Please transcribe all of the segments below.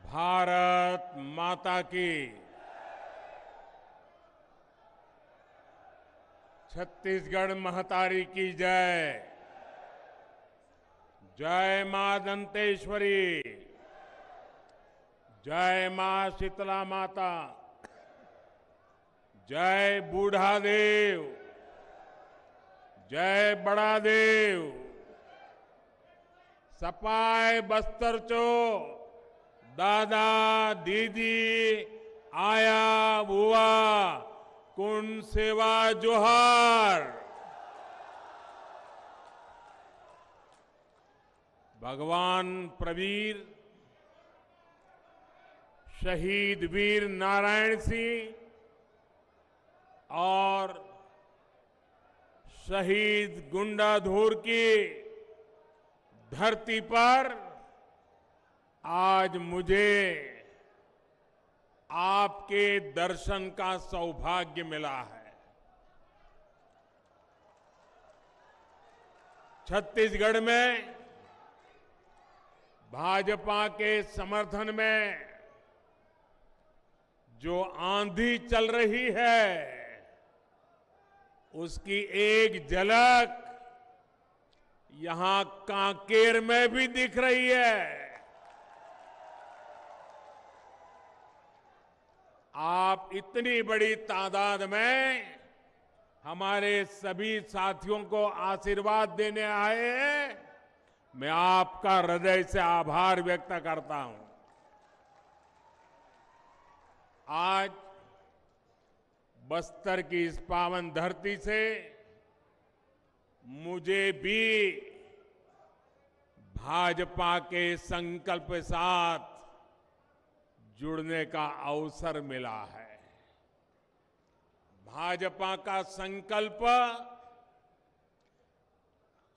भारत माता की। छत्तीसगढ़ महतारी की जय। जय मां दंतेश्वरी। जय मां शीतला माता। जय बूढ़ा देव। जय बड़ा देव। सपाय बस्तर चो दादा दीदी आया बुआ कुंड सेवा जोहार। भगवान प्रवीर शहीद वीर नारायण सिंह और शहीद गुंडाधुर की धरती पर आज मुझे आपके दर्शन का सौभाग्य मिला है। छत्तीसगढ़ में भाजपा के समर्थन में जो आंधी चल रही है उसकी एक झलक यहां कांकेर में भी दिख रही है। आप इतनी बड़ी तादाद में हमारे सभी साथियों को आशीर्वाद देने आए हैं। मैं आपका हृदय से आभार व्यक्त करता हूं। आज बस्तर की इस पावन धरती से मुझे भी भाजपा के संकल्प के साथ जुड़ने का अवसर मिला है। भाजपा का संकल्प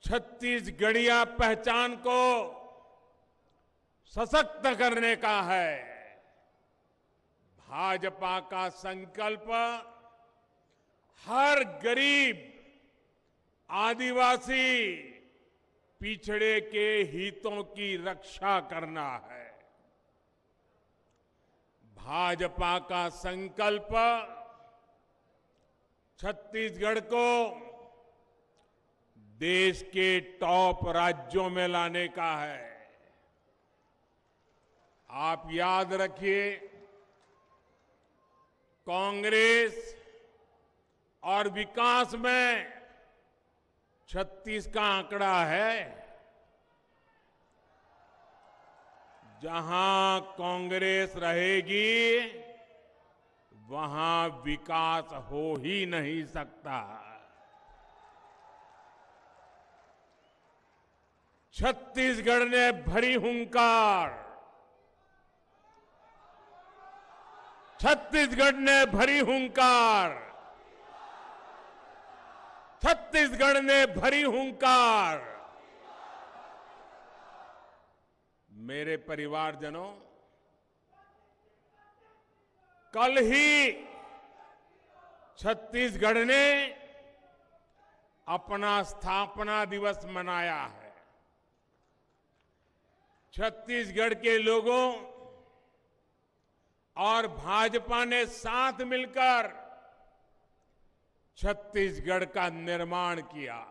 छत्तीसगढ़िया पहचान को सशक्त करने का है। भाजपा का संकल्प हर गरीब आदिवासी पिछड़े के हितों की रक्षा करना है। भाजपा का संकल्प छत्तीसगढ़ को देश के टॉप राज्यों में लाने का है। आप याद रखिए, कांग्रेस और विकास में 36 का आंकड़ा है। जहां कांग्रेस रहेगी वहां विकास हो ही नहीं सकता। छत्तीसगढ़ ने भरी हुंकार, छत्तीसगढ़ ने भरी हुंकार, छत्तीसगढ़ ने भरी हुंकार। मेरे परिवारजनों, कल ही छत्तीसगढ़ ने अपना स्थापना दिवस मनाया है। छत्तीसगढ़ के लोगों और भाजपा ने साथ मिलकर छत्तीसगढ़ का निर्माण किया।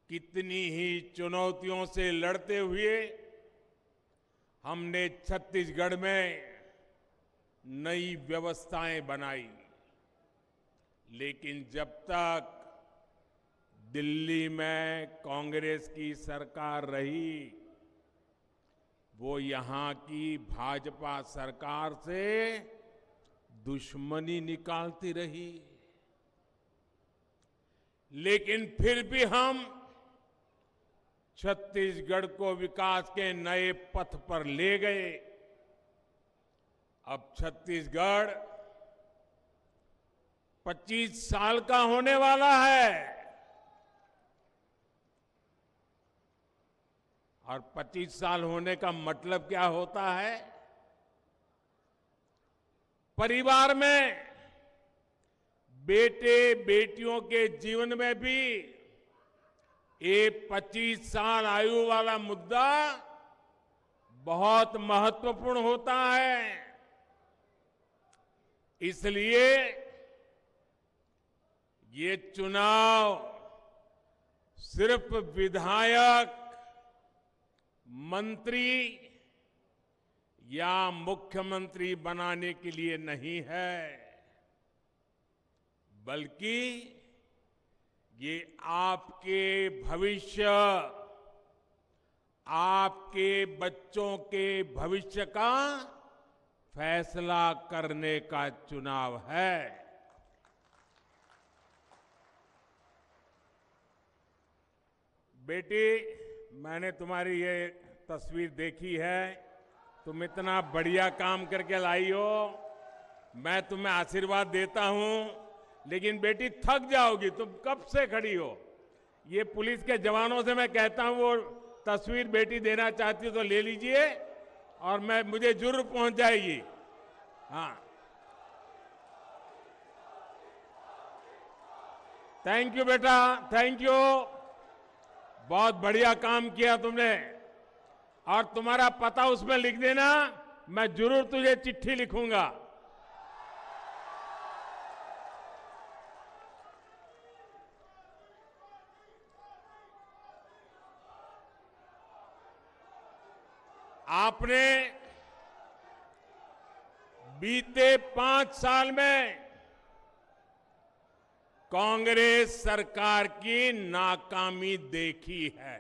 कितनी ही चुनौतियों से लड़ते हुए हमने छत्तीसगढ़ में नई व्यवस्थाएं बनाई, लेकिन जब तक दिल्ली में कांग्रेस की सरकार रही वो यहां की भाजपा सरकार से दुश्मनी निकालती रही। लेकिन फिर भी हम छत्तीसगढ़ को विकास के नए पथ पर ले गए। अब छत्तीसगढ़ 25 साल का होने वाला है और 25 साल होने का मतलब क्या होता है? परिवार में बेटे बेटियों के जीवन में भी ये 25 साल आयु वाला मुद्दा बहुत महत्वपूर्ण होता है। इसलिए ये चुनाव सिर्फ विधायक, मंत्री या मुख्यमंत्री बनाने के लिए नहीं है, बल्कि ये आपके भविष्य, आपके बच्चों के भविष्य का फैसला करने का चुनाव है। बेटी, मैंने तुम्हारी ये तस्वीर देखी है। तुम इतना बढ़िया काम करके लाई हो, मैं तुम्हें आशीर्वाद देता हूं, लेकिन बेटी थक जाओगी, तुम कब से खड़ी हो। ये पुलिस के जवानों से मैं कहता हूं, वो तस्वीर बेटी देना चाहती हो तो ले लीजिए, और मुझे जरूर पहुंच जाएगी। हाँ, थैंक यू बेटा, थैंक यू। बहुत बढ़िया काम किया तुमने, और तुम्हारा पता उसमें लिख देना, मैं जरूर तुझे चिट्ठी लिखूंगा। आपने बीते 5 साल में कांग्रेस सरकार की नाकामी देखी है।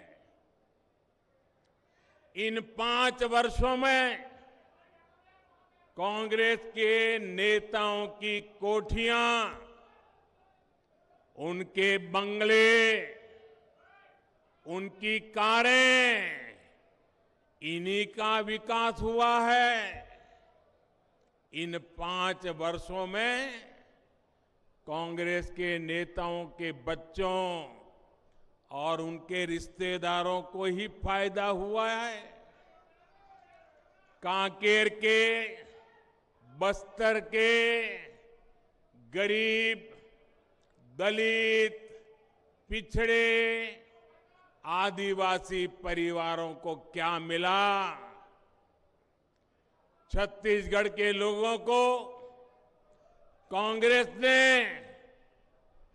इन 5 वर्षों में कांग्रेस के नेताओं की कोठियां, उनके बंगले, उनकी कारें, इन्हीं का विकास हुआ है। इन 5 वर्षों में कांग्रेस के नेताओं के बच्चों और उनके रिश्तेदारों को ही फायदा हुआ है। कांकेर के, बस्तर के गरीब, दलित, पिछड़े, आदिवासी परिवारों को क्या मिला? छत्तीसगढ़ के लोगों को कांग्रेस ने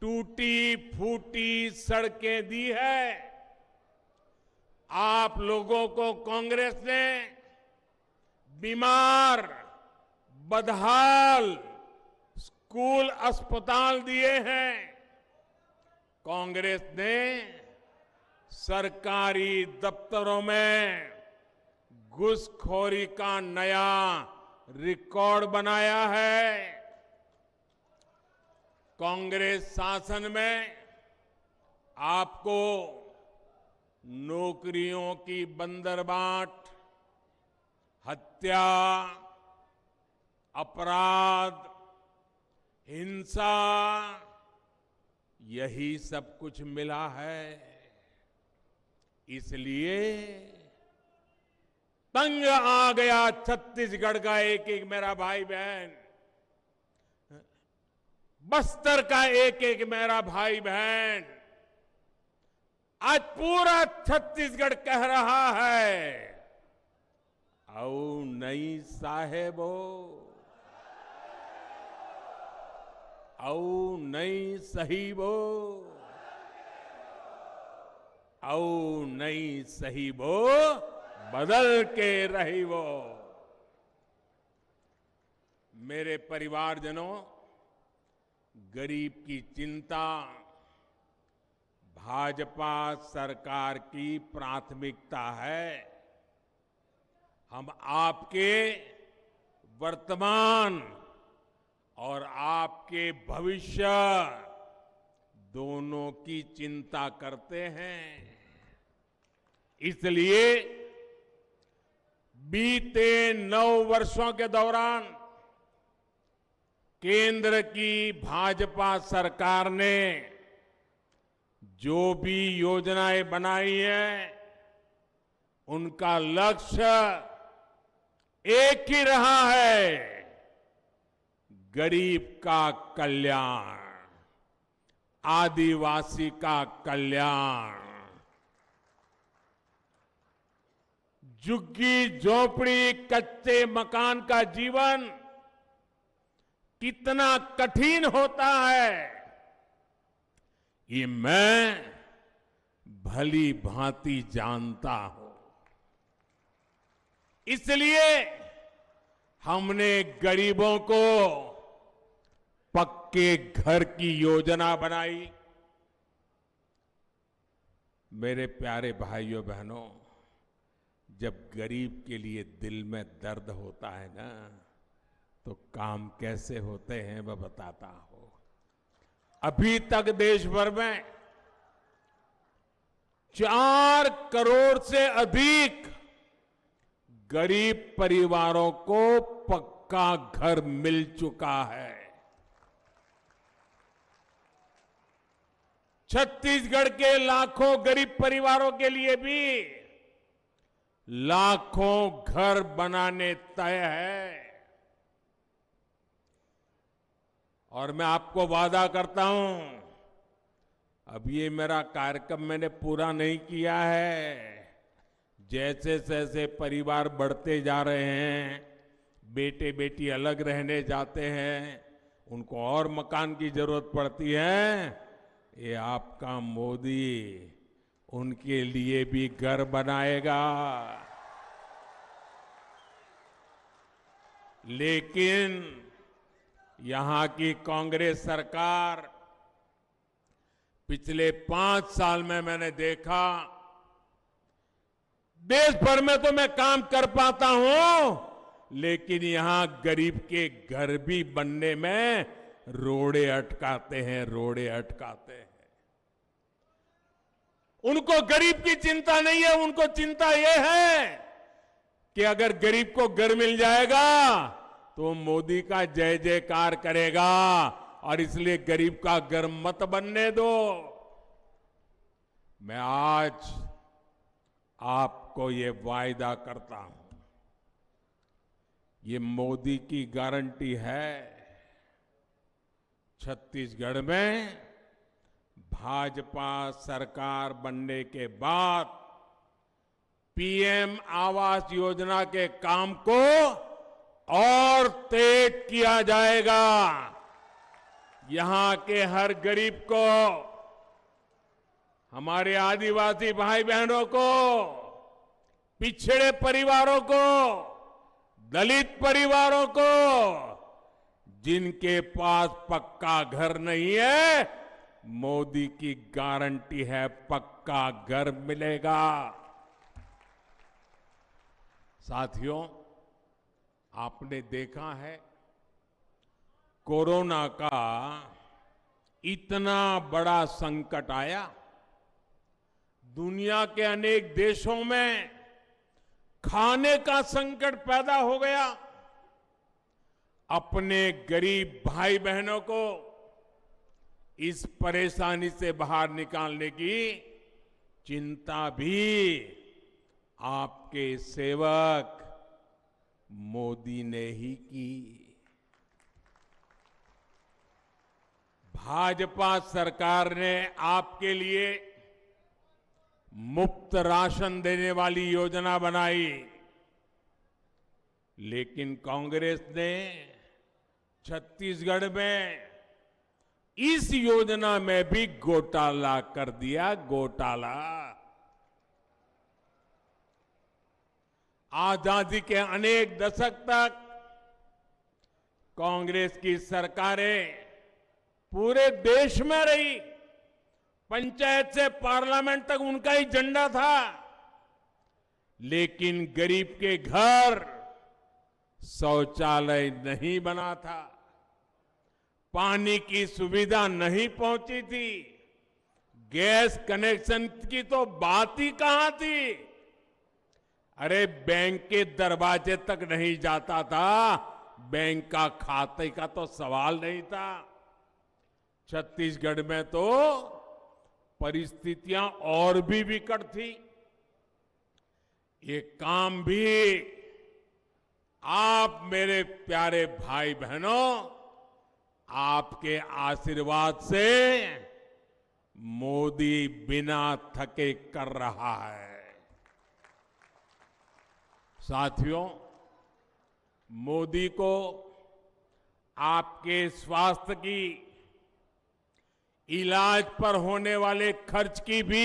टूटी फूटी सड़कें दी है। आप लोगों को कांग्रेस ने बीमार, बदहाल स्कूल, अस्पताल दिए हैं। कांग्रेस ने सरकारी दफ्तरों में घूसखोरी का नया रिकॉर्ड बनाया है। कांग्रेस शासन में आपको नौकरियों की बंदरबाट, हत्या, अपराध, हिंसा, यही सब कुछ मिला है। इसलिए तंग आ गया छत्तीसगढ़ का एक एक मेरा भाई बहन, बस्तर का एक एक मेरा भाई बहन। आज पूरा छत्तीसगढ़ कह रहा है, आओ नई साहेबो, आओ नई सहीबो, आओ नई सहीबो, बदल के रही वो। मेरे परिवारजनों, गरीब की चिंता भाजपा सरकार की प्राथमिकता है। हम आपके वर्तमान और आपके भविष्य दोनों की चिंता करते हैं। इसलिए बीते 9 वर्षों के दौरान केंद्र की भाजपा सरकार ने जो भी योजनाएं बनाई हैं, उनका लक्ष्य एक ही रहा है, गरीब का कल्याण, आदिवासी का कल्याण। झुग्गी झोपड़ी कच्चे मकान का जीवन कितना कठिन होता है, ये मैं भली भांति जानता हूं। इसलिए हमने गरीबों को पक्के घर की योजना बनाई। मेरे प्यारे भाइयों बहनों, जब गरीब के लिए दिल में दर्द होता है ना, तो काम कैसे होते हैं मैं बताता हूं। अभी तक देश भर में 4 करोड़ से अधिक गरीब परिवारों को पक्का घर मिल चुका है। छत्तीसगढ़ के लाखों गरीब परिवारों के लिए भी लाखों घर बनाने तय है। और मैं आपको वादा करता हूं, अब ये मेरा कार्यक्रम मैंने पूरा नहीं किया है। जैसे जैसे परिवार बढ़ते जा रहे हैं, बेटे बेटी अलग रहने जाते हैं, उनको और मकान की जरूरत पड़ती है, ये आपका मोदी उनके लिए भी घर बनाएगा। लेकिन यहां की कांग्रेस सरकार पिछले 5 साल में मैंने देखा, देश भर में तो मैं काम कर पाता हूं, लेकिन यहां गरीब के घर भी बनने में रोड़े अटकाते हैं, रोड़े अटकाते हैं। उनको गरीब की चिंता नहीं है, उनको चिंता यह है कि अगर गरीब को घर मिल जाएगा तो मोदी का जय जयकार करेगा, और इसलिए गरीब का घर मत बनने दो। मैं आज आपको ये वायदा करता हूं, ये मोदी की गारंटी है। छत्तीसगढ़ में भाजपा सरकार बनने के बाद पीएम आवास योजना के काम को और तेज किया जाएगा। यहां के हर गरीब को, हमारे आदिवासी भाई बहनों को, पिछड़े परिवारों को, दलित परिवारों को, जिनके पास पक्का घर नहीं है, मोदी की गारंटी है पक्का घर मिलेगा। साथियों, आपने देखा है कोरोना का इतना बड़ा संकट आया, दुनिया के अनेक देशों में खाने का संकट पैदा हो गया। अपने गरीब भाई बहनों को इस परेशानी से बाहर निकालने की चिंता भी आपके सेवक मोदी ने ही की। भाजपा सरकार ने आपके लिए मुफ्त राशन देने वाली योजना बनाई, लेकिन कांग्रेस ने छत्तीसगढ़ में इस योजना में भी घोटाला कर दिया, घोटाला। आजादी के अनेक दशक तक कांग्रेस की सरकारें पूरे देश में रही, पंचायत से पार्लियामेंट तक उनका ही झंडा था, लेकिन गरीब के घर शौचालय नहीं बना था, पानी की सुविधा नहीं पहुंची थी, गैस कनेक्शन की तो बात ही कहां थी। अरे बैंक के दरवाजे तक नहीं जाता था, बैंक का खाते का तो सवाल नहीं था। छत्तीसगढ़ में तो परिस्थितियां और भी विकट थी। ये काम भी आप मेरे प्यारे भाई बहनों, आपके आशीर्वाद से मोदी बिना थके कर रहा है। साथियों, मोदी को आपके स्वास्थ्य की, इलाज पर होने वाले खर्च की भी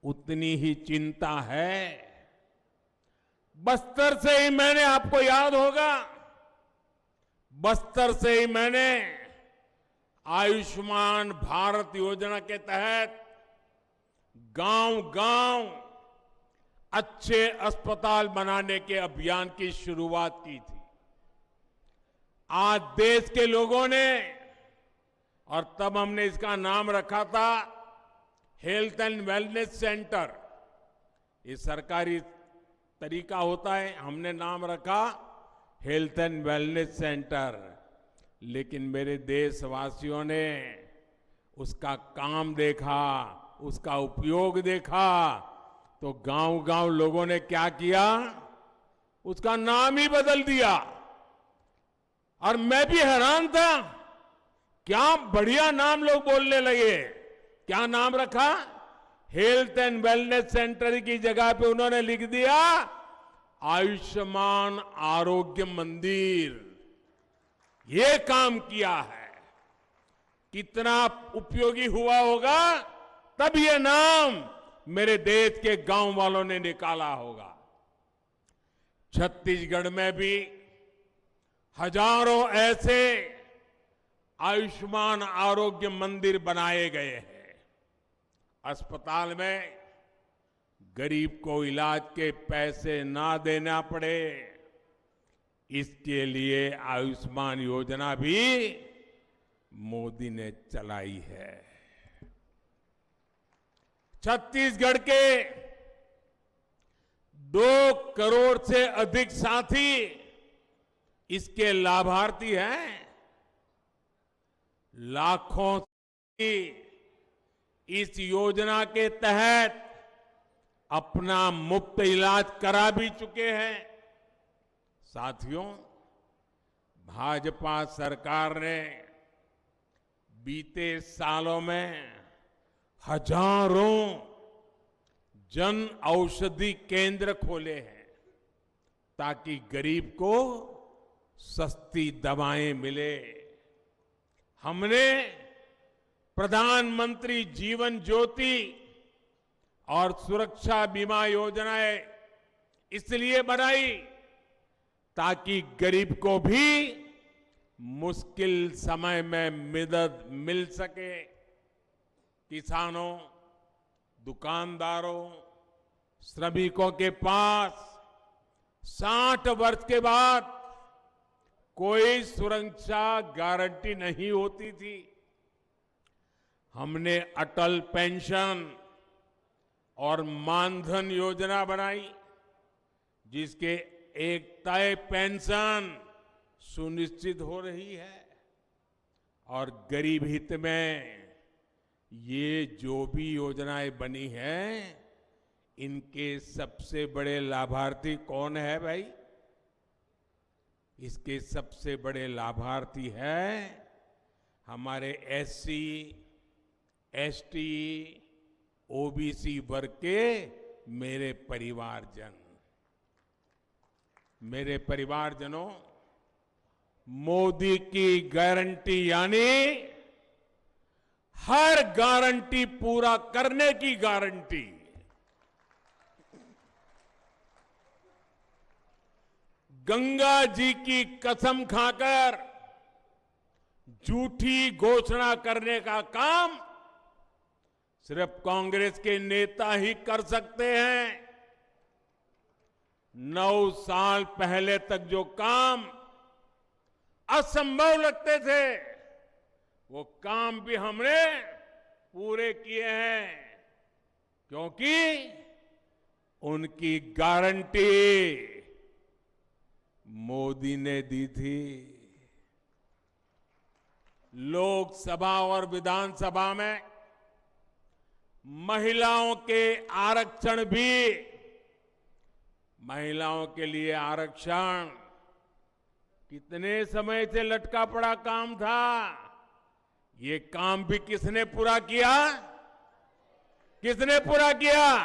उतनी ही चिंता है। बस्तर से ही मैंने, आपको याद होगा, बस्तर से ही मैंने आयुष्मान भारत योजना के तहत गांव-गांव अच्छे अस्पताल बनाने के अभियान की शुरुआत की थी। आज देश के लोगों ने, और तब हमने इसका नाम रखा था हेल्थ एंड वेलनेस सेंटर। ये सरकारी तरीका होता है, हमने नाम रखा हेल्थ एंड वेलनेस सेंटर। लेकिन मेरे देशवासियों ने उसका काम देखा, उसका उपयोग देखा, तो गांव-गांव लोगों ने क्या किया, उसका नाम ही बदल दिया। और मैं भी हैरान था, क्या बढ़िया नाम लोग बोलने लगे। क्या नाम रखा? हेल्थ एंड वेलनेस सेंटर की जगह पे उन्होंने लिख दिया आयुष्मान आरोग्य मंदिर। ये काम किया है, कितना उपयोगी हुआ होगा, तब ये नाम मेरे देश के गांव वालों ने निकाला होगा। छत्तीसगढ़ में भी हजारों ऐसे आयुष्मान आरोग्य मंदिर बनाए गए हैं। अस्पताल में गरीब को इलाज के पैसे ना देना पड़े, इसके लिए आयुष्मान योजना भी मोदी ने चलाई है। छत्तीसगढ़ के 2 करोड़ से अधिक साथी इसके लाभार्थी हैं। लाखों इस योजना के तहत अपना मुफ्त इलाज करा भी चुके हैं। साथियों, भाजपा सरकार ने बीते सालों में हजारों जन औषधि केंद्र खोले हैं ताकि गरीब को सस्ती दवाएं मिले। हमने प्रधानमंत्री जीवन ज्योति और सुरक्षा बीमा योजनाएं इसलिए बनाई ताकि गरीब को भी मुश्किल समय में मदद मिल सके। किसानों, दुकानदारों, श्रमिकों के पास 60 वर्ष के बाद कोई सुरक्षा गारंटी नहीं होती थी। हमने अटल पेंशन और मानधन योजना बनाई, जिसके एक तय पेंशन सुनिश्चित हो रही है। और गरीब हित में ये जो भी योजनाएं बनी हैं, इनके सबसे बड़े लाभार्थी कौन है भाई? इसके सबसे बड़े लाभार्थी हैं हमारे एससी, एसटी, ओबीसी वर्ग के मेरे परिवारजन। मेरे परिवारजनों, मोदी की गारंटी यानी हर गारंटी पूरा करने की गारंटी। गंगा जी की कसम खाकर झूठी घोषणा करने का काम सिर्फ कांग्रेस के नेता ही कर सकते हैं। 9 साल पहले तक जो काम असंभव लगते थे, वो काम भी हमने पूरे किए हैं, क्योंकि उनकी गारंटी मोदी ने दी थी। लोकसभा और विधानसभा में महिलाओं के आरक्षण भी, महिलाओं के लिए आरक्षण कितने समय से लटका पड़ा काम था। ये काम भी किसने पूरा किया? किसने पूरा किया?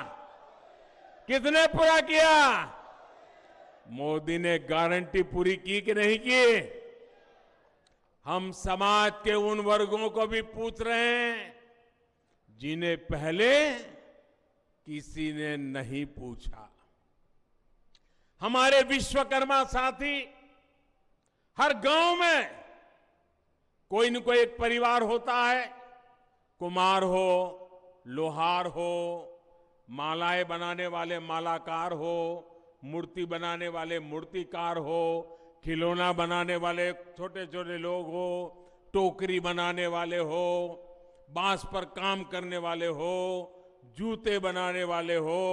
किसने पूरा किया? मोदी ने गारंटी पूरी की कि नहीं की? हम समाज के उन वर्गों को भी पूछ रहे हैं जिन्हें पहले किसी ने नहीं पूछा। हमारे विश्वकर्मा साथी, हर गांव में कोई न कोई एक परिवार होता है, कुम्हार हो, लोहार हो, मालाएं बनाने वाले मालाकार हो, मूर्ति बनाने वाले मूर्तिकार हो, खिलौना बनाने वाले छोटे छोटे लोग हो, टोकरी बनाने वाले हो, बांस पर काम करने वाले हो, जूते बनाने वाले हो,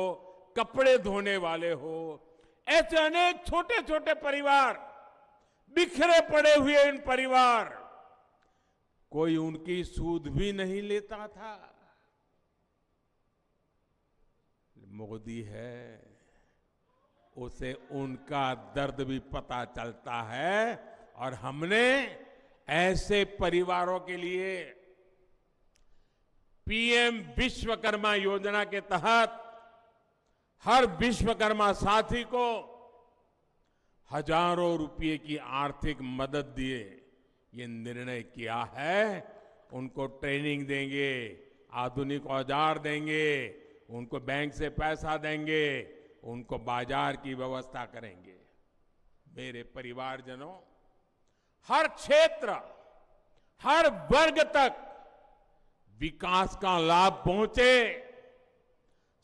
कपड़े धोने वाले हो, ऐसे अनेक छोटे छोटे परिवार, बिखरे पड़े हुए इन परिवार, कोई उनकी सूद भी नहीं लेता था। मोदी है, उसे उनका दर्द भी पता चलता है और हमने ऐसे परिवारों के लिए पीएम विश्वकर्मा योजना के तहत हर विश्वकर्मा साथी को हजारों रुपए की आर्थिक मदद दिए ये निर्णय किया है। उनको ट्रेनिंग देंगे, आधुनिक औजार देंगे, उनको बैंक से पैसा देंगे, उनको बाजार की व्यवस्था करेंगे। मेरे परिवारजनों, हर क्षेत्र, हर वर्ग तक विकास का लाभ पहुंचे,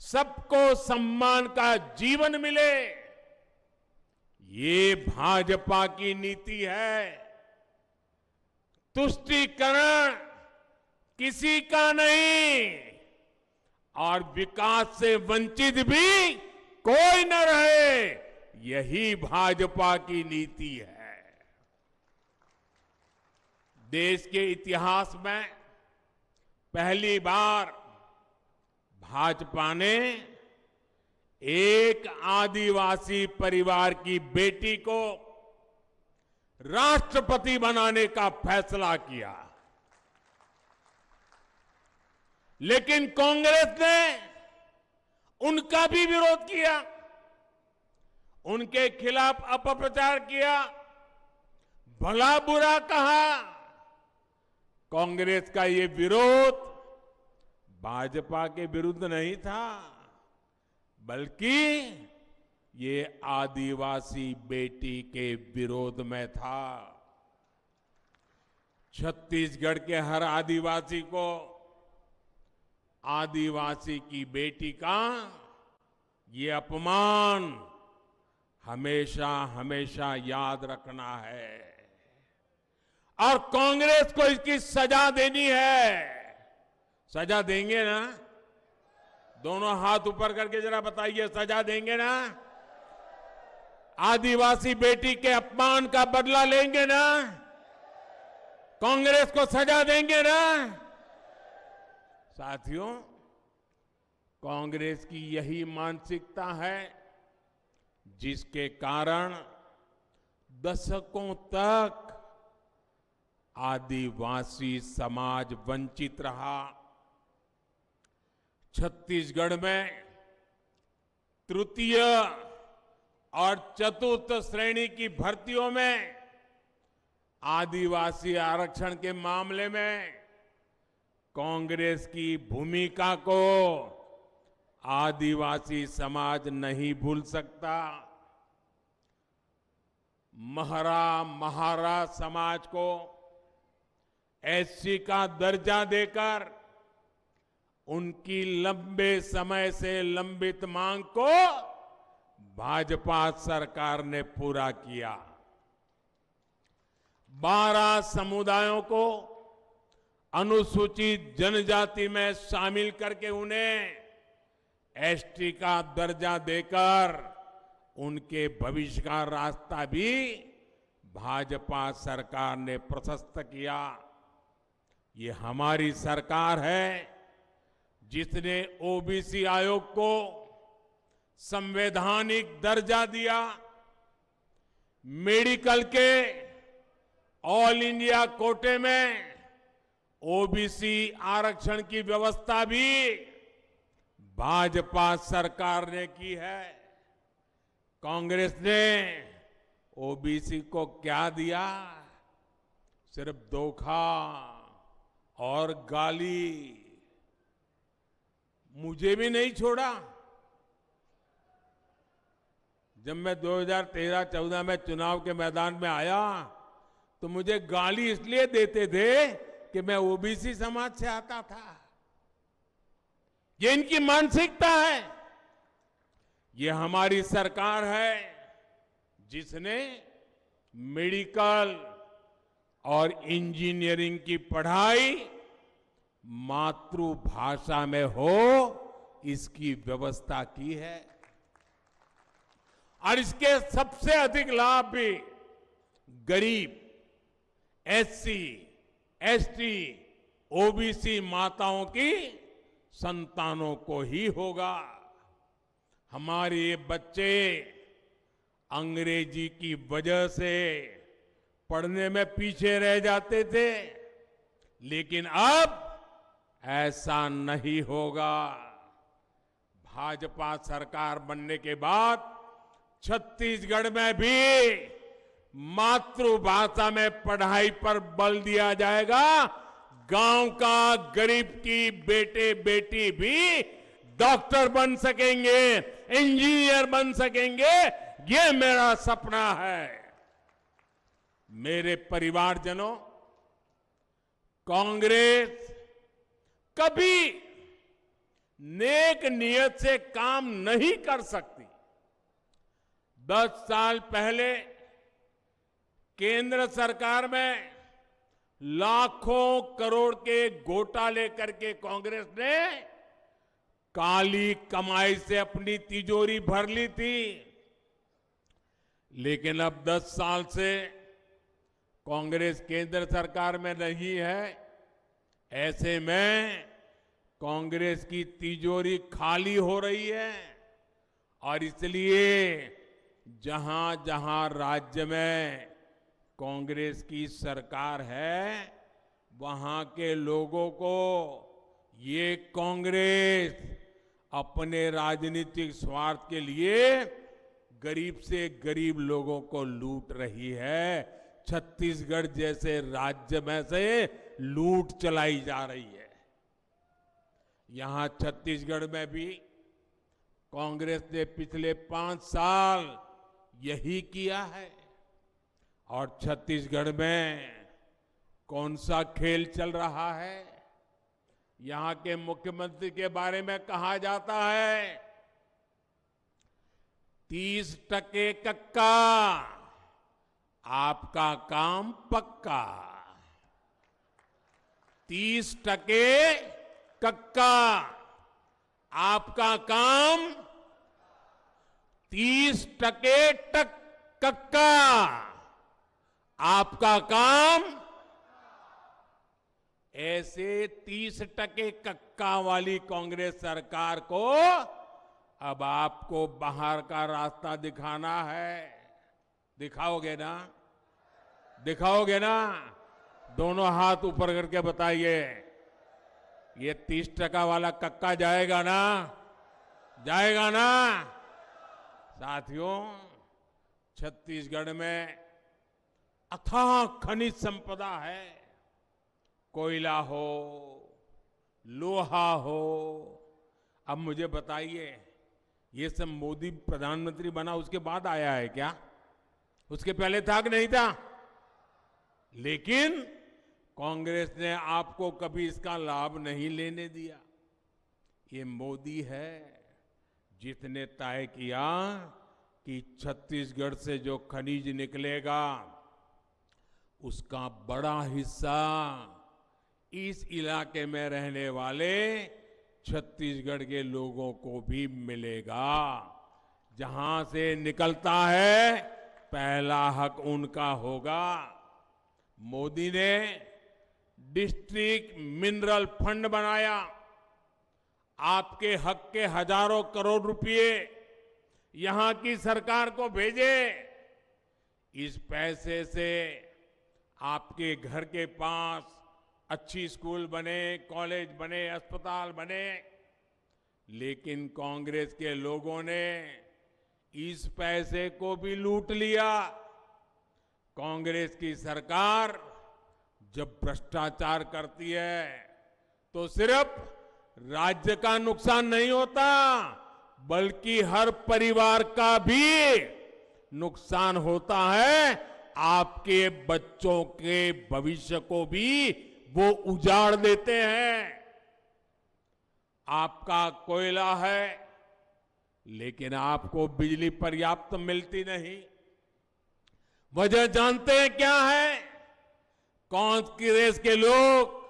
सबको सम्मान का जीवन मिले, ये भाजपा की नीति है। तुष्टीकरण किसी का नहीं और विकास से वंचित भी कोई न रहे, यही भाजपा की नीति है। देश के इतिहास में पहली बार भाजपा ने एक आदिवासी परिवार की बेटी को राष्ट्रपति बनाने का फैसला किया, लेकिन कांग्रेस ने उनका भी विरोध किया, उनके खिलाफ अपप्रचार किया, भला बुरा कहा। कांग्रेस का ये विरोध भाजपा के विरुद्ध नहीं था, बल्कि ये आदिवासी बेटी के विरोध में था। छत्तीसगढ़ के हर आदिवासी को आदिवासी की बेटी का ये अपमान हमेशा हमेशा याद रखना है और कांग्रेस को इसकी सजा देनी है। सजा देंगे ना? दोनों हाथ ऊपर करके जरा बताइए, सजा देंगे ना? आदिवासी बेटी के अपमान का बदला लेंगे ना? कांग्रेस को सजा देंगे ना? साथियों, कांग्रेस की यही मानसिकता है जिसके कारण दशकों तक आदिवासी समाज वंचित रहा। छत्तीसगढ़ में तृतीय और चतुर्थ श्रेणी की भर्तियों में आदिवासी आरक्षण के मामले में कांग्रेस की भूमिका को आदिवासी समाज नहीं भूल सकता। महरा महारा समाज को एससी का दर्जा देकर उनकी लंबे समय से लंबित मांग को भाजपा सरकार ने पूरा किया। 12 समुदायों को अनुसूचित जनजाति में शामिल करके उन्हें एसटी का दर्जा देकर उनके भविष्य का रास्ता भी भाजपा सरकार ने प्रशस्त किया। ये हमारी सरकार है जिसने ओबीसी आयोग को संवैधानिक दर्जा दिया, मेडिकल के ऑल इंडिया कोटे में ओबीसी आरक्षण की व्यवस्था भी भाजपा सरकार ने की है। कांग्रेस ने ओबीसी को क्या दिया? सिर्फ धोखा और गाली। मुझे भी नहीं छोड़ा। जब मैं 2013-14 में चुनाव के मैदान में आया तो मुझे गाली इसलिए देते थे कि मैं ओबीसी समाज से आता था। ये इनकी मानसिकता है। ये हमारी सरकार है जिसने मेडिकल और इंजीनियरिंग की पढ़ाई मातृभाषा में हो, इसकी व्यवस्था की है। और इसके सबसे अधिक लाभ भी गरीब, एससी, एसटी, ओबीसी माताओं की संतानों को ही होगा। हमारे ये बच्चे अंग्रेजी की वजह से पढ़ने में पीछे रह जाते थे, लेकिन अब ऐसा नहीं होगा। भाजपा सरकार बनने के बाद छत्तीसगढ़ में भी मातृभाषा में पढ़ाई पर बल दिया जाएगा। गांव का गरीब की बेटे बेटी भी डॉक्टर बन सकेंगे, इंजीनियर बन सकेंगे। ये मेरा सपना है। मेरे परिवारजनों, कांग्रेस कभी नेक नियत से काम नहीं कर सकती। 10 साल पहले केंद्र सरकार में लाखों करोड़ के घोटाले करके कांग्रेस ने काली कमाई से अपनी तिजोरी भर ली थी। लेकिन अब 10 साल से कांग्रेस केंद्र सरकार में नहीं है। ऐसे में कांग्रेस की तिजोरी खाली हो रही है। और इसलिए जहां जहां राज्य में कांग्रेस की सरकार है, वहां के लोगों को ये कांग्रेस अपने राजनीतिक स्वार्थ के लिए गरीब से गरीब लोगों को लूट रही है। छत्तीसगढ़ जैसे राज्य में से लूट चलाई जा रही है। यहां छत्तीसगढ़ में भी कांग्रेस ने पिछले 5 साल यही किया है। और छत्तीसगढ़ में कौन सा खेल चल रहा है? यहां के मुख्यमंत्री के बारे में कहा जाता है 30% कक्का, आपका काम पक्का। 30% कक्का, आपका काम 30% कक्का, आपका काम। ऐसे 30% कक्का वाली कांग्रेस सरकार को अब आपको बाहर का रास्ता दिखाना है। दिखाओगे ना? दिखाओगे ना? दोनों हाथ ऊपर करके बताइए, ये 30% वाला कक्का जाएगा ना? जाएगा ना? साथियों, छत्तीसगढ़ में अथाह खनिज संपदा है। कोयला हो, लोहा हो। अब मुझे बताइए, ये सब मोदी प्रधानमंत्री बना उसके बाद आया है क्या? उसके पहले था कि नहीं था? लेकिन कांग्रेस ने आपको कभी इसका लाभ नहीं लेने दिया। ये मोदी है जिसने तय किया कि छत्तीसगढ़ से जो खनिज निकलेगा उसका बड़ा हिस्सा इस इलाके में रहने वाले छत्तीसगढ़ के लोगों को भी मिलेगा। जहां से निकलता है पहला हक उनका होगा। मोदी ने डिस्ट्रिक्ट मिनरल फंड बनाया। आपके हक के हजारों करोड़ रुपए यहां की सरकार को भेजे। इस पैसे से आपके घर के पास अच्छी स्कूल बने, कॉलेज बने, अस्पताल बने। लेकिन कांग्रेस के लोगों ने इस पैसे को भी लूट लिया। कांग्रेस की सरकार जब भ्रष्टाचार करती है तो सिर्फ राज्य का नुकसान नहीं होता, बल्कि हर परिवार का भी नुकसान होता है। आपके बच्चों के भविष्य को भी वो उजाड़ देते हैं। आपका कोयला है, लेकिन आपको बिजली पर्याप्त मिलती नहीं। वजह जानते हैं क्या है? कांग्रेस के लोग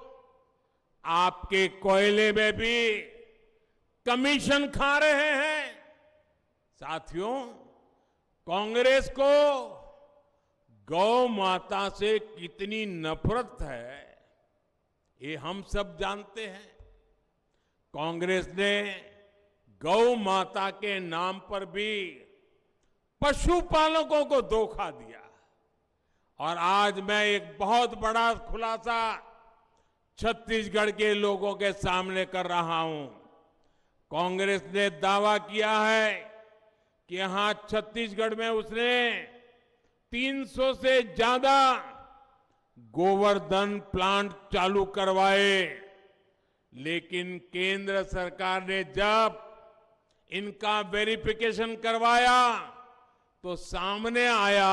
आपके कोयले में भी कमीशन खा रहे हैं। साथियों, कांग्रेस को गौ माता से कितनी नफरत है, ये हम सब जानते हैं। कांग्रेस ने गौ माता के नाम पर भी पशुपालकों को धोखा दिया। और आज मैं एक बहुत बड़ा खुलासा छत्तीसगढ़ के लोगों के सामने कर रहा हूं। कांग्रेस ने दावा किया है कि यहां छत्तीसगढ़ में उसने 300 से ज्यादा गोवर्धन प्लांट चालू करवाए, लेकिन केंद्र सरकार ने जब इनका वेरिफिकेशन करवाया तो सामने आया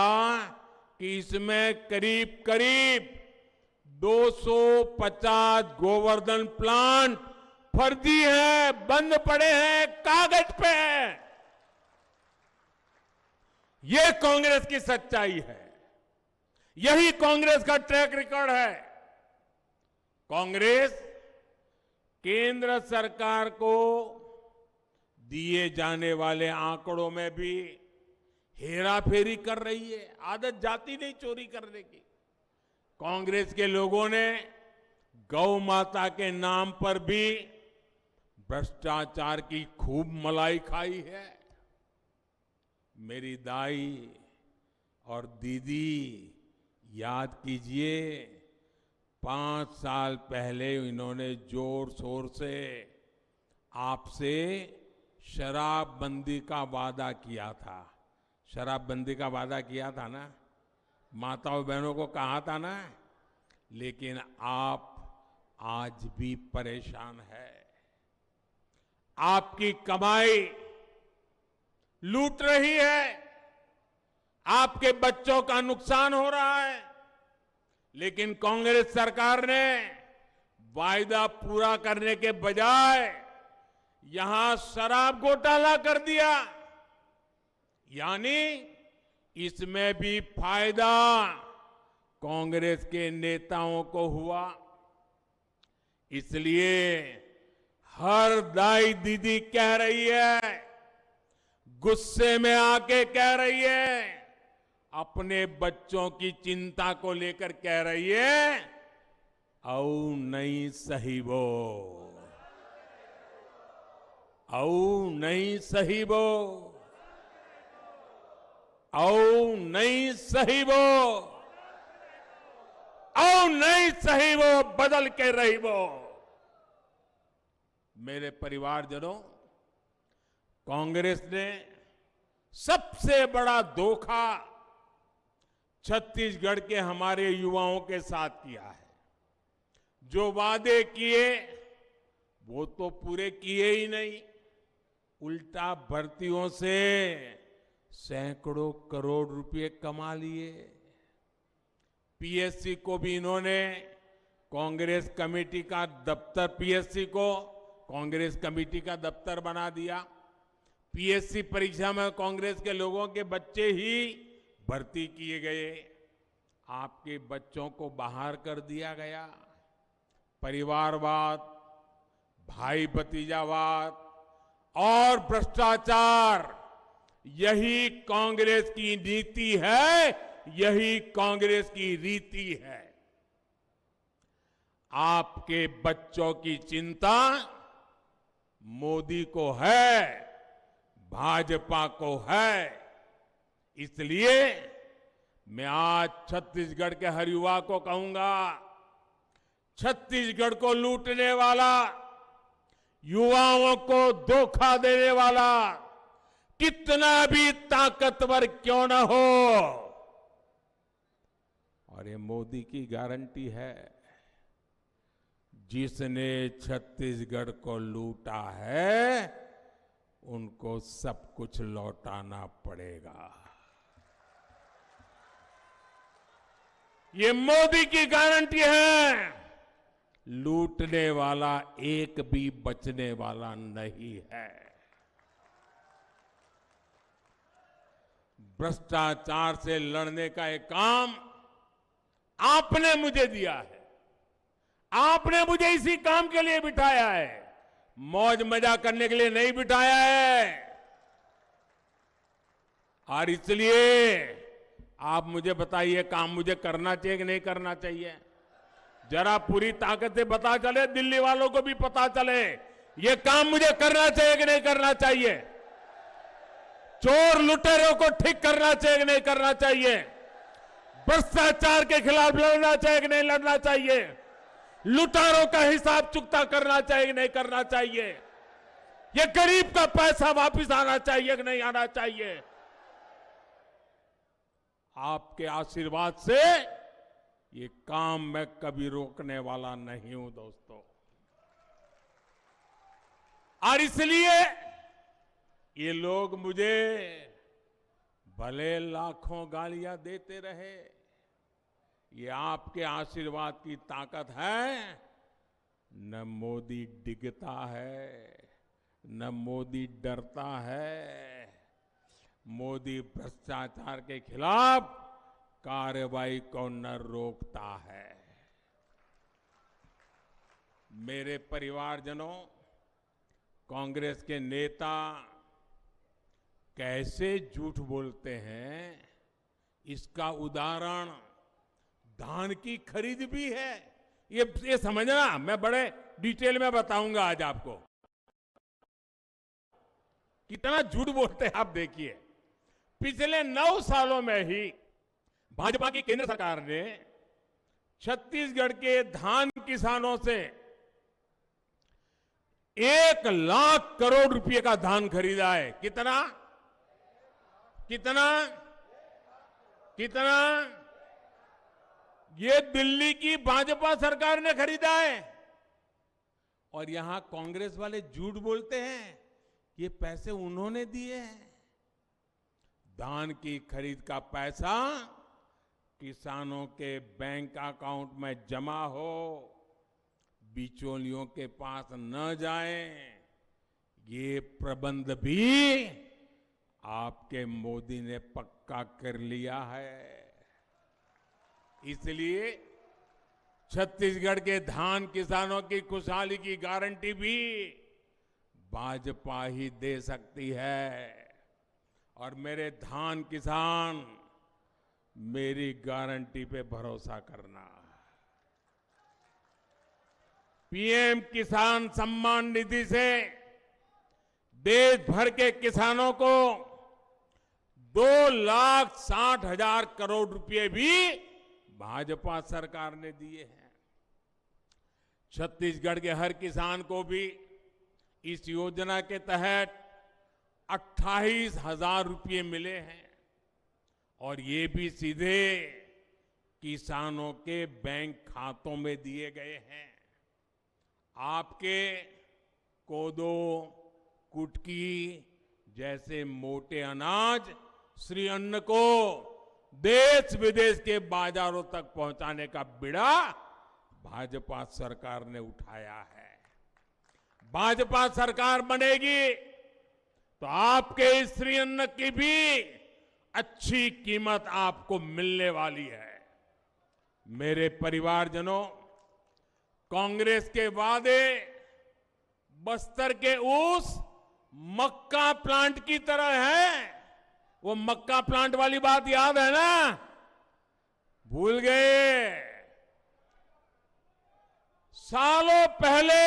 कि इसमें करीब करीब 250 गोवर्धन प्लांट फर्जी है, बंद पड़े हैं, कागज पे है। ये कांग्रेस की सच्चाई है, यही कांग्रेस का ट्रैक रिकॉर्ड है। कांग्रेस केंद्र सरकार को दिए जाने वाले आंकड़ों में भी हेराफेरी कर रही है। आदत जाती नहीं चोरी करने की। कांग्रेस के लोगों ने गौ माता के नाम पर भी भ्रष्टाचार की खूब मलाई खाई है। मेरी दाई और दीदी याद कीजिए, 5 साल पहले इन्होंने जोर शोर से आपसे शराबबंदी का वादा किया था। शराबबंदी का वादा किया था ना, माताओं बहनों को कहा था ना, लेकिन आप आज भी परेशान है। आपकी कमाई लूट रही है, आपके बच्चों का नुकसान हो रहा है, लेकिन कांग्रेस सरकार ने वायदा पूरा करने के बजाय यहां शराब घोटाला कर दिया। यानी इसमें भी फायदा कांग्रेस के नेताओं को हुआ। इसलिए हर दाई दीदी कह रही है, गुस्से में आके कह रही है, अपने बच्चों की चिंता को लेकर कह रही है, औ नहीं सही वो, औ नहीं सही वो, औ नहीं सही वो, औ नहीं सही वो, बदल के रही वो। मेरे परिवारजनों, कांग्रेस ने सबसे बड़ा धोखा छत्तीसगढ़ के हमारे युवाओं के साथ किया है। जो वादे किए वो तो पूरे किए ही नहीं, उल्टा भर्तियों से सैकड़ों करोड़ रुपए कमा लिए। पीएससी को भी इन्होंने कांग्रेस कमेटी का दफ्तर, पीएससी को कांग्रेस कमेटी का दफ्तर बना दिया। पीएससी परीक्षा में कांग्रेस के लोगों के बच्चे ही भर्ती किए गए। आपके बच्चों को बाहर कर दिया गया। परिवारवाद, भाई भतीजावाद और भ्रष्टाचार, यही कांग्रेस की नीति है, यही कांग्रेस की रीति है। आपके बच्चों की चिंता मोदी को है, भाजपा को है। इसलिए मैं आज छत्तीसगढ़ के हर युवा को कहूंगा, छत्तीसगढ़ को लूटने वाला, युवाओं को धोखा देने वाला कितना भी ताकतवर क्यों न हो। और ये मोदी की गारंटी है, जिसने छत्तीसगढ़ को लूटा है उनको सब कुछ लौटाना पड़ेगा। ये मोदी की गारंटी है। लूटने वाला एक भी बचने वाला नहीं है। भ्रष्टाचार से लड़ने का एक काम आपने मुझे दिया है। आपने मुझे इसी काम के लिए बिठाया है, मौज मजा करने के लिए नहीं बिठाया है। और इसलिए आप मुझे बताइए, काम मुझे करना चाहिए कि नहीं करना चाहिए? जरा पूरी ताकत से पता चले, दिल्ली वालों को भी पता चले, ये काम मुझे करना चाहिए कि नहीं करना चाहिए? चोर लुटेरों को ठीक करना चाहिए कि नहीं करना चाहिए? भ्रष्टाचार के खिलाफ लड़ना चाहिए कि नहीं लड़ना चाहिए? लुटारों का हिसाब चुकता करना चाहिए कि नहीं करना चाहिए? ये गरीब का पैसा वापस आना चाहिए कि नहीं आना चाहिए? आपके आशीर्वाद से ये काम मैं कभी रोकने वाला नहीं हूं दोस्तों। और इसलिए ये लोग मुझे भले लाखों गालियां देते रहे, ये आपके आशीर्वाद की ताकत है। न मोदी डिगता है, न मोदी डरता है। मोदी भ्रष्टाचार के खिलाफ कार्रवाई को न रोकता है। मेरे परिवारजनों, कांग्रेस के नेता कैसे झूठ बोलते हैं, इसका उदाहरण धान की खरीद भी है। ये समझना, मैं बड़े डिटेल में बताऊंगा आज आपको कितना झूठ बोलते हैं। आप देखिए, पिछले 9 सालों में ही भाजपा की केंद्र सरकार ने छत्तीसगढ़ के धान किसानों से 1 लाख करोड़ रुपए का धान खरीदा है। कितना कितना कितना? ये दिल्ली की भाजपा सरकार ने खरीदा है। और यहां कांग्रेस वाले झूठ बोलते हैं, ये पैसे उन्होंने दिए हैं। धान की खरीद का पैसा किसानों के बैंक अकाउंट में जमा हो, बिचौलियों के पास न जाए, ये प्रबंध भी आपके मोदी ने पक्का कर लिया है। इसलिए छत्तीसगढ़ के धान किसानों की खुशहाली की गारंटी भी भाजपा ही दे सकती है। और मेरे धान किसान, मेरी गारंटी पे भरोसा करना। पीएम किसान सम्मान निधि से देश भर के किसानों को 2,60,000 करोड़ रुपए भी भाजपा सरकार ने दिए हैं। छत्तीसगढ़ के हर किसान को भी इस योजना के तहत 28,000 रुपये मिले हैं। और ये भी सीधे किसानों के बैंक खातों में दिए गए हैं। आपके कोदो, कुटकी जैसे मोटे अनाज श्री अन्न को देश विदेश के बाजारों तक पहुंचाने का बीड़ा भाजपा सरकार ने उठाया है। भाजपा सरकार बनेगी तो आपके इस श्री अन्न की भी अच्छी कीमत आपको मिलने वाली है। मेरे परिवारजनों, कांग्रेस के वादे बस्तर के उस मक्का प्लांट की तरह है। वो मक्का प्लांट वाली बात याद है ना? भूल गए? सालों पहले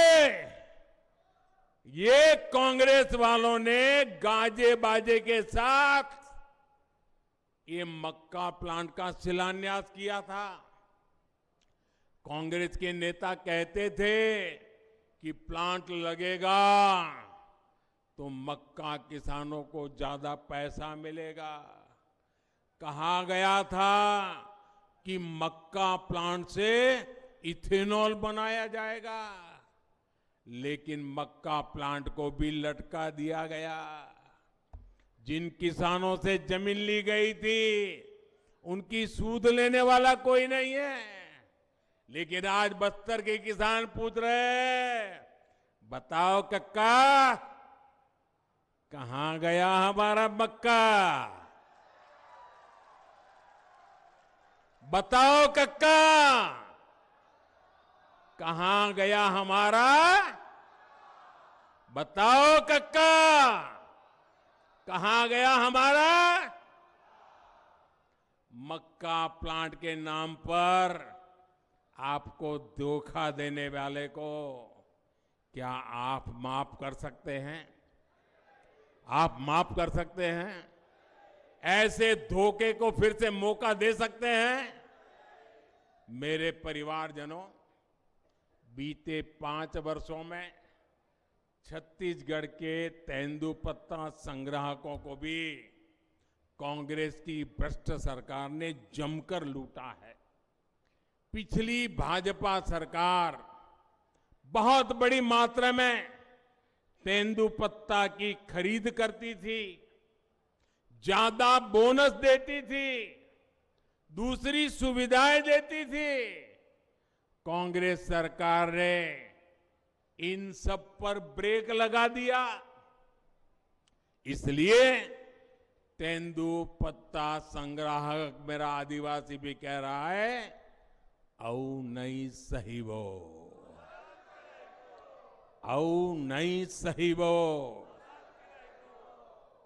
ये कांग्रेस वालों ने गाजे बाजे के साथ ये मक्का प्लांट का शिलान्यास किया था। कांग्रेस के नेता कहते थे कि प्लांट लगेगा तो मक्का किसानों को ज्यादा पैसा मिलेगा। कहा गया था कि मक्का प्लांट से इथेनॉल बनाया जाएगा, लेकिन मक्का प्लांट को भी लटका दिया गया। जिन किसानों से जमीन ली गई थी उनकी सूद लेने वाला कोई नहीं है, लेकिन आज बस्तर के किसान पूछ रहे हैं, बताओ कक्का कहां गया हमारा मक्का? बताओ कक्का कहां गया हमारा? बताओ कक्का कहां गया हमारा? मक्का प्लांट के नाम पर आपको धोखा देने वाले को क्या आप माफ कर सकते हैं? आप माफ कर सकते हैं? ऐसे धोखे को फिर से मौका दे सकते हैं? मेरे परिवारजनों, बीते 5 वर्षों में छत्तीसगढ़ के तेंदुपत्ता संग्राहकों को भी कांग्रेस की भ्रष्ट सरकार ने जमकर लूटा है। पिछली भाजपा सरकार बहुत बड़ी मात्रा में तेंदुपत्ता की खरीद करती थी, ज्यादा बोनस देती थी, दूसरी सुविधाएं देती थी। कांग्रेस सरकार ने इन सब पर ब्रेक लगा दिया। इसलिए तेंदुपत्ता संग्राहक मेरा आदिवासी भी कह रहा है, औ नहीं सही वो, औ नहीं सही वो,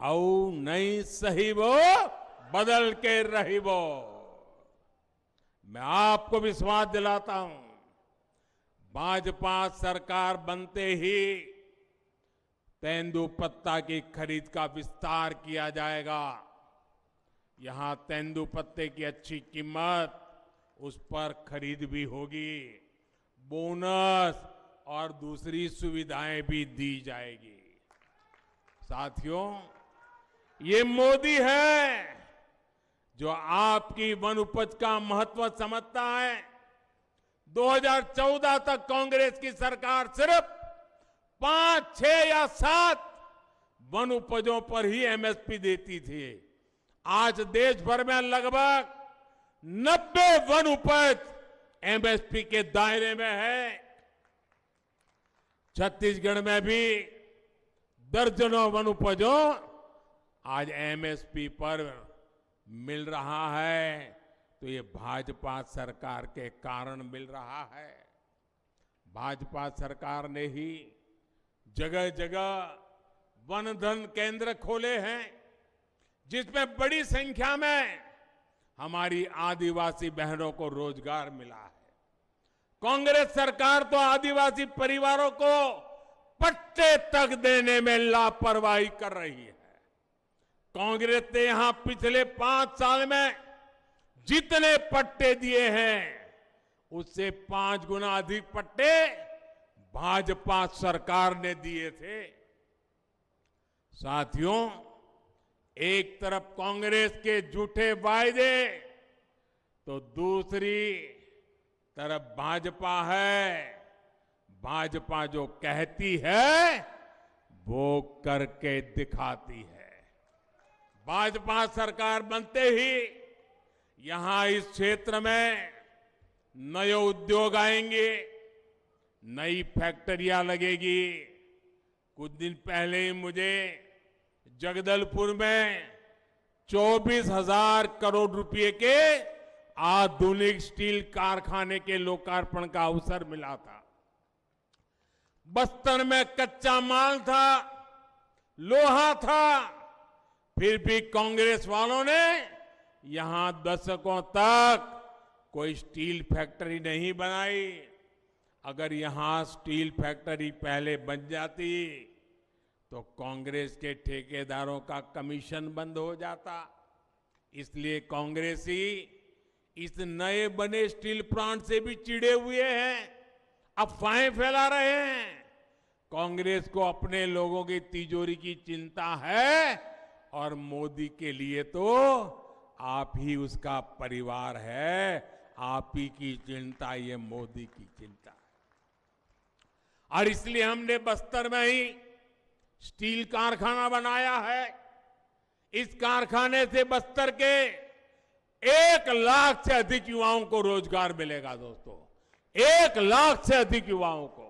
औ नहीं सही वो, बदल के रही वो। मैं आपको विश्वास दिलाता हूं, भाजपा सरकार बनते ही तेंदुपत्ता की खरीद का विस्तार किया जाएगा। यहां तेंदुपत्ते की अच्छी कीमत, उस पर खरीद भी होगी, बोनस और दूसरी सुविधाएं भी दी जाएगी। साथियों, ये मोदी है जो आपकी वन उपज का महत्व समझता है। 2014 तक कांग्रेस की सरकार सिर्फ 5, 6 या 7 वन उपजों पर ही एमएसपी देती थी। आज देश भर में लगभग 90 वन उपज एमएसपी के दायरे में है। छत्तीसगढ़ में भी दर्जनों वन उपजों आज एमएसपी पर मिल रहा है, तो ये भाजपा सरकार के कारण मिल रहा है। भाजपा सरकार ने ही जगह जगह वन धन केंद्र खोले हैं, जिसमें बड़ी संख्या में हमारी आदिवासी बहनों को रोजगार मिला है। कांग्रेस सरकार तो आदिवासी परिवारों को पट्टे तक देने में लापरवाही कर रही है। कांग्रेस ने यहां पिछले 5 साल में जितने पट्टे दिए हैं, उससे 5 गुना अधिक पट्टे भाजपा सरकार ने दिए थे। साथियों, एक तरफ कांग्रेस के झूठे वायदे, तो दूसरी तरफ भाजपा है। भाजपा जो कहती है वो करके दिखाती है। भाजपा सरकार बनते ही यहां इस क्षेत्र में नए उद्योग आएंगे, नई फैक्ट्रियां लगेगी। कुछ दिन पहले ही मुझे जगदलपुर में 24,000 करोड़ रुपए के आधुनिक स्टील कारखाने के लोकार्पण का अवसर मिला था। बस्तर में कच्चा माल था, लोहा था, फिर भी कांग्रेस वालों ने यहां दशकों तक कोई स्टील फैक्ट्री नहीं बनाई। अगर यहां स्टील फैक्ट्री पहले बन जाती तो कांग्रेस के ठेकेदारों का कमीशन बंद हो जाता। इसलिए कांग्रेसी इस नए बने स्टील प्लांट से भी चिढ़े हुए हैं, अफवाहें फैला रहे हैं। कांग्रेस को अपने लोगों की तिजोरी की चिंता है और मोदी के लिए तो आप ही उसका परिवार है, आप ही की चिंता ये मोदी की चिंता है। और इसलिए हमने बस्तर में ही स्टील कारखाना बनाया है। इस कारखाने से बस्तर के 1 लाख से अधिक युवाओं को रोजगार मिलेगा दोस्तों, 1 लाख से अधिक युवाओं को।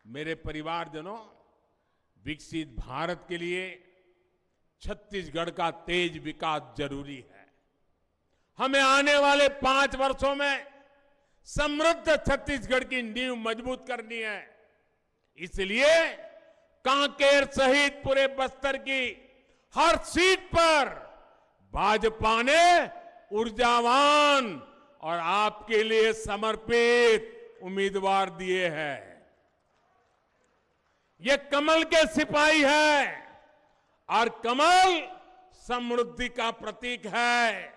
मेरे परिवारजनों, विकसित भारत के लिए छत्तीसगढ़ का तेज विकास जरूरी है। हमें आने वाले 5 वर्षों में समृद्ध छत्तीसगढ़ की नींव मजबूत करनी है। इसलिए कांकेर सहित पूरे बस्तर की हर सीट पर भाजपा ने ऊर्जावान और आपके लिए समर्पित उम्मीदवार दिए हैं। ये कमल के सिपाही है और कमल समृद्धि का प्रतीक है,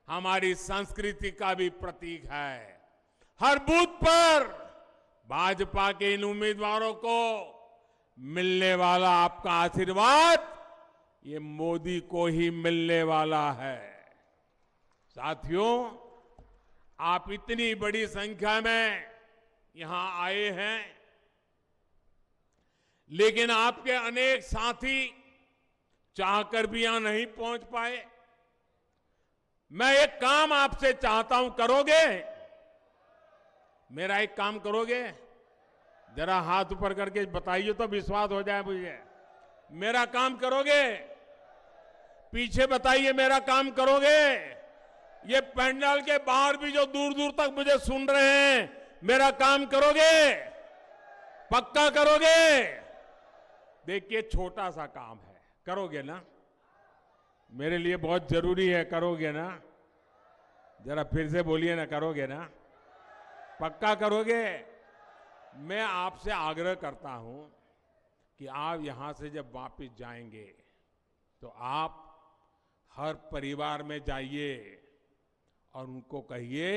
हमारी संस्कृति का भी प्रतीक है। हर बूथ पर भाजपा के इन उम्मीदवारों को मिलने वाला आपका आशीर्वाद ये मोदी को ही मिलने वाला है। साथियों, आप इतनी बड़ी संख्या में यहां आए हैं, लेकिन आपके अनेक साथी चाहकर भी यहां नहीं पहुंच पाए। मैं एक काम आपसे चाहता हूं, करोगे? मेरा एक काम करोगे? जरा हाथ ऊपर करके बताइए तो विश्वास हो जाए मुझे। मेरा काम करोगे? पीछे बताइए, मेरा काम करोगे? ये पंडाल के बाहर भी जो दूर दूर तक मुझे सुन रहे हैं, मेरा काम करोगे? पक्का करोगे? देखिए, छोटा सा काम है, करोगे ना? मेरे लिए बहुत जरूरी है, करोगे ना? जरा फिर से बोलिए ना, करोगे ना? पक्का करोगे? मैं आपसे आग्रह करता हूं कि आप यहां से जब वापस जाएंगे तो आप हर परिवार में जाइए और उनको कहिए,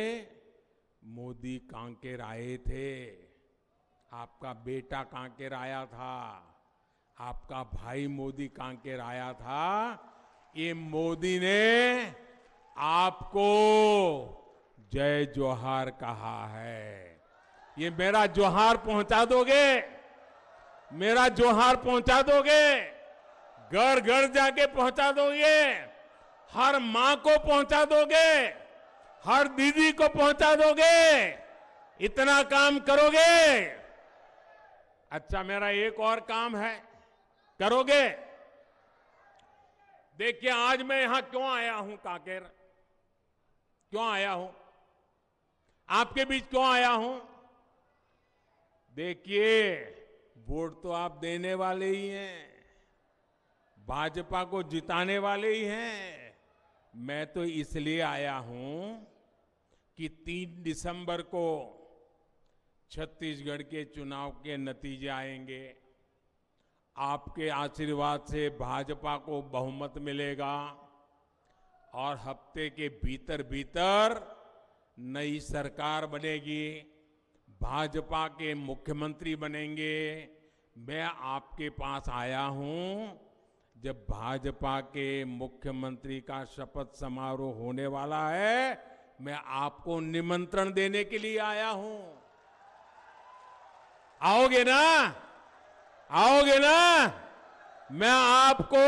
मोदी कांकेर आए थे, आपका बेटा कांकेर आया था, आपका भाई मोदी कांकेर आया था। ये मोदी ने आपको जय जोहार कहा है। ये मेरा जोहार पहुंचा दोगे? मेरा जोहार पहुंचा दोगे? घर घर जाके पहुंचा दोगे? हर मां को पहुंचा दोगे? हर दीदी को पहुंचा दोगे? इतना काम करोगे? अच्छा, मेरा एक और काम है, करोगे? देखिए, आज मैं यहां क्यों आया हूं कांकेर, क्यों आया हूं, आपके बीच क्यों आया हूं? देखिए, वोट तो आप देने वाले ही हैं, भाजपा को जिताने वाले ही हैं। मैं तो इसलिए आया हूं कि 3 दिसंबर को छत्तीसगढ़ के चुनाव के नतीजे आएंगे। आपके आशीर्वाद से भाजपा को बहुमत मिलेगा और हफ्ते के भीतर भीतर नई सरकार बनेगी, भाजपा के मुख्यमंत्री बनेंगे। मैं आपके पास आया हूं, जब भाजपा के मुख्यमंत्री का शपथ समारोह होने वाला है, मैं आपको निमंत्रण देने के लिए आया हूं। आओगे ना? आओगे ना? मैं आपको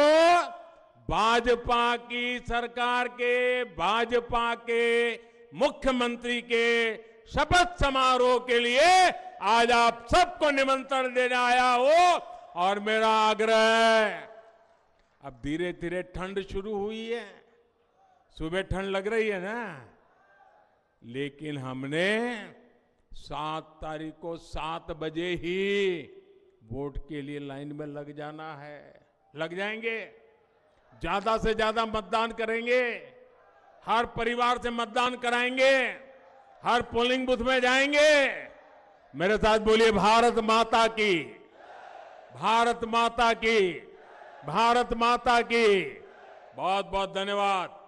भाजपा की सरकार के, भाजपा के मुख्यमंत्री के शपथ समारोह के लिए आज आप सबको निमंत्रण देने आया हूं। और मेरा आग्रह है, अब धीरे धीरे ठंड शुरू हुई है, सुबह ठंड लग रही है ना, लेकिन हमने 7 तारीख को 7 बजे ही वोट के लिए लाइन में लग जाना है। लग जाएंगे, ज्यादा से ज्यादा मतदान करेंगे, हर परिवार से मतदान कराएंगे, हर पोलिंग बूथ में जाएंगे। मेरे साथ बोलिए, भारत माता की, भारत माता की, भारत माता की। बहुत बहुत धन्यवाद।